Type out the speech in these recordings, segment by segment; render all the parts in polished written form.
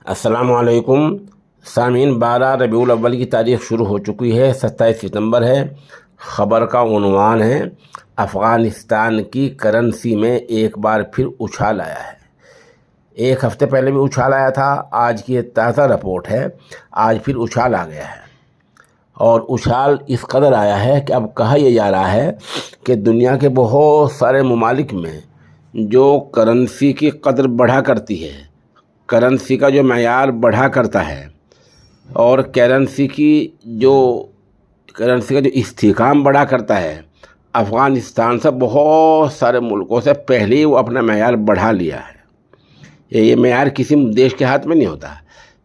السلام علیکم سامعین، 12 ربیع الاول کی تاریخ شروع ہو چکی ہے، 27 ستمبر ہے۔ خبر کا عنوان ہے افغانستان کی کرنسی میں ایک بار پھر اچھال آیا ہے۔ ایک ہفتے پہلے بھی اچھال آیا تھا، آج کی یہ تازہ رپورٹ ہے، آج پھر اچھال آ گیا ہے۔ اور اچھال اس قدر آیا ہے کہ اب کہا یہ جا رہا ہے کہ دنیا کے بہت سارے ممالک میں جو کرنسی کی قدر بڑھا کرتی ہے، کرنسی کا جو معیار بڑھا کرتا ہے، اور کرنسی کا جو استحکام بڑھا کرتا ہے، افغانستان سے بہت سارے ملکوں سے پہلے ہی وہ اپنا معیار بڑھا لیا ہے۔ یہ معیار کسی دیش کے ہاتھ میں نہیں ہوتا،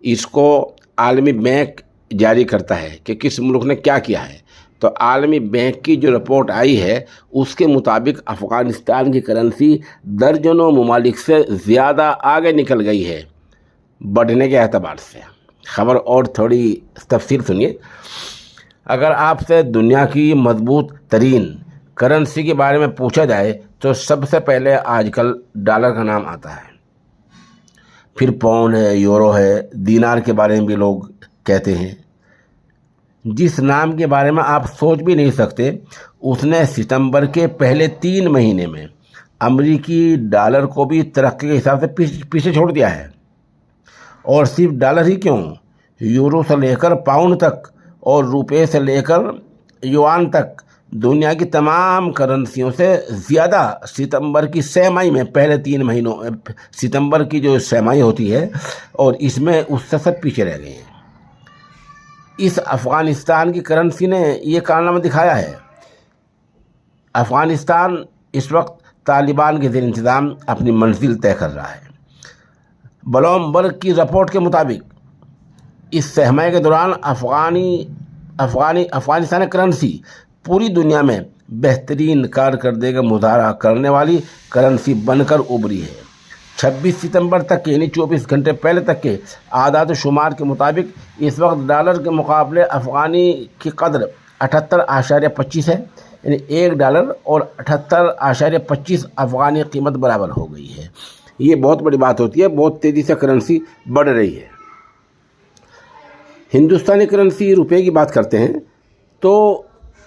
اس کو عالمی بینک جاری کرتا ہے کہ کس ملک نے کیا کیا ہے۔ تو عالمی بینک کی جو رپورٹ آئی ہے اس کے مطابق افغانستان کی کرنسی درجنوں ممالک سے زیادہ آگے نکل گئی ہے بڑھنے کے اعتبار سے۔ خبر اور تھوڑی تفصیل سنیے۔ اگر آپ سے دنیا کی مضبوط ترین کرنسی کے بارے میں پوچھا جائے تو سب سے پہلے آج کل ڈالر کا نام آتا ہے، پھر پاؤنڈ ہے، یورو ہے، دینار کے بارے میں بھی لوگ کہتے ہیں۔ جس نام کے بارے میں آپ سوچ بھی نہیں سکتے، اس نے ستمبر کے پہلے 3 مہینے میں امریکی ڈالر کو بھی ترقی کے حساب سے پیچھے چھوڑ دیا ہے۔ اور صرف ڈالر ہی کیوں، یورو سے لے کر پاؤنڈ تک اور روپے سے لے کر یوان تک دنیا کی تمام کرنسیوں سے زیادہ ستمبر کی سہ ماہی میں، پہلے 3 مہینوں ستمبر کی جو سہ ماہی ہوتی ہے اور اس میں اس سے سب پیچھے رہ گئے ہیں۔ اس افغانستان کی کرنسی نے یہ کارنامہ دکھایا ہے۔ افغانستان اس وقت طالبان کے زیر انتظام اپنی منزل طے کر رہا ہے۔ بلومبرگ کی رپورٹ کے مطابق اس سہ ماہی کے دوران افغانستان کرنسی پوری دنیا میں بہترین کارکردگی کا مظاہرہ کرنے والی کرنسی بن کر ابھری ہے۔ 26 ستمبر تک یعنی 24 گھنٹے پہلے تک کے اعداد و شمار کے مطابق اس وقت ڈالر کے مقابلے افغانی کی قدر 78.25 ہے، یعنی $1 اور 78.25 افغانی قیمت برابر ہو گئی ہے۔ یہ بہت بڑی بات ہوتی ہے، بہت تیزی سے کرنسی بڑھ رہی ہے۔ ہندوستانی کرنسی روپے کی بات کرتے ہیں تو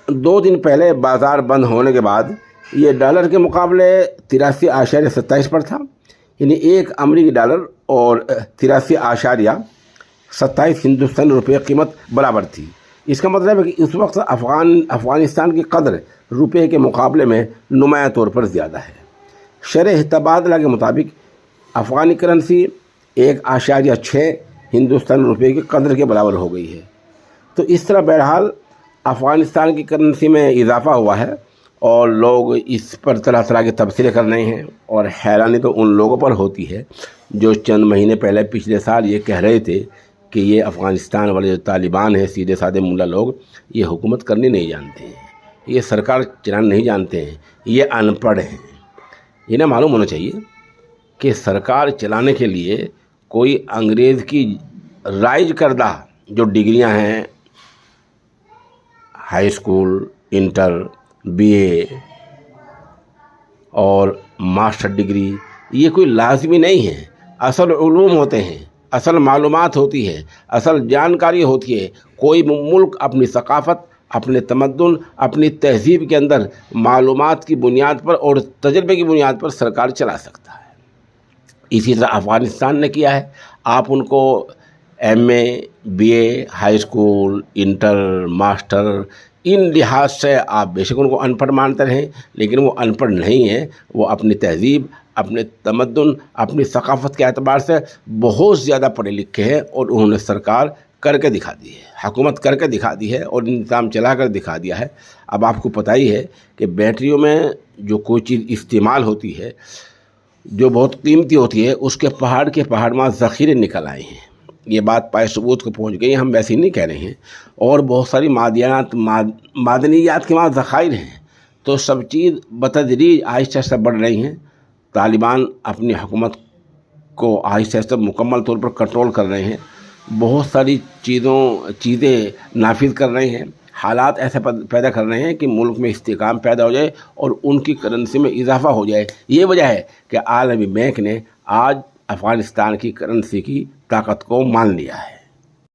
2 دن پہلے بازار بند ہونے کے بعد یہ ڈالر کے مقابلے 83.27 پر تھا، یعنی ایک امریکی ڈالر اور 83.27 ہندوستانی روپے قیمت برابر تھی۔ اس کا مطلب ہے کہ اس وقت افغانستان کی قدر روپے کے مقابلے میں نمایاں طور پر زیادہ ہے۔ شرح تبادلہ کے مطابق افغانی کرنسی 1.6 ہندوستانی روپے کی قدر کے برابر ہو گئی ہے۔ تو اس طرح بہرحال افغانستان کی کرنسی میں اضافہ ہوا ہے اور لوگ اس پر طرح طرح کے تبصرے کر رہے ہیں، اور حیرانی تو ان لوگوں پر ہوتی ہے جو چند مہینے پہلے پچھلے سال یہ کہہ رہے تھے کہ یہ افغانستان والے جو طالبان ہیں، سیدھے سادے ملا لوگ، یہ حکومت کرنی نہیں جانتے ہیں، یہ سرکار چلانا نہیں جانتے ہیں، یہ ان پڑھ ہیں۔ انہیں معلوم ہونا چاہیے کہ سرکار چلانے کے لیے کوئی انگریز کی رائج کردہ جو ڈگریاں ہیں، ہائی اسکول، انٹر، بی اے اور ماسٹر ڈگری، یہ کوئی لازمی نہیں ہے۔ اصل علوم ہوتے ہیں، اصل معلومات ہوتی ہے، اصل جانکاری ہوتی ہے۔ کوئی ملک اپنی ثقافت، اپنے تمدن، اپنی تہذیب کے اندر معلومات کی بنیاد پر اور تجربے کی بنیاد پر سرکار چلا سکتا ہے۔ اسی طرح افغانستان نے کیا ہے۔ آپ ان کو M A, B A, high school, inter, master, ان لحاظ سے آپ بے شک ان کو ان پڑھ مانتے رہیں، لیکن وہ ان پڑھ نہیں ہیں، وہ اپنی تہذیب، اپنے تمدن، اپنی ثقافت کے اعتبار سے بہت زیادہ پڑھے لکھے ہیں، اور انہوں نے سرکار کر کے دکھا دی ہے، حکومت کر کے دکھا دی ہے اور نظام چلا کر دکھا دیا ہے۔ اب آپ کو پتہ ہی ہے کہ بیٹریوں میں جو کوئی چیز استعمال ہوتی ہے جو بہت قیمتی ہوتی ہے، اس کے پہاڑ وہاں ذخیرے نکل آئے ہیں۔ یہ بات پائے ثبوت کو پہنچ گئی، ہم ویسے ہی نہیں کہہ رہے ہیں، اور بہت ساری معدنیات کے وہاں ذخائر ہیں۔ تو سب چیز بتدریج آہستہ آہستہ بڑھ رہی ہیں۔ طالبان اپنی حکومت کو آہستہ آہستہ مکمل طور پر کنٹرول کر رہے ہیں، بہت ساری چیزیں نافذ کر رہے ہیں، حالات ایسے پیدا کر رہے ہیں کہ ملک میں استحکام پیدا ہو جائے اور ان کی کرنسی میں اضافہ ہو جائے۔ یہ وجہ ہے کہ عالمی بینک نے آج افغانستان کی کرنسی کی طاقت کو مان لیا ہے۔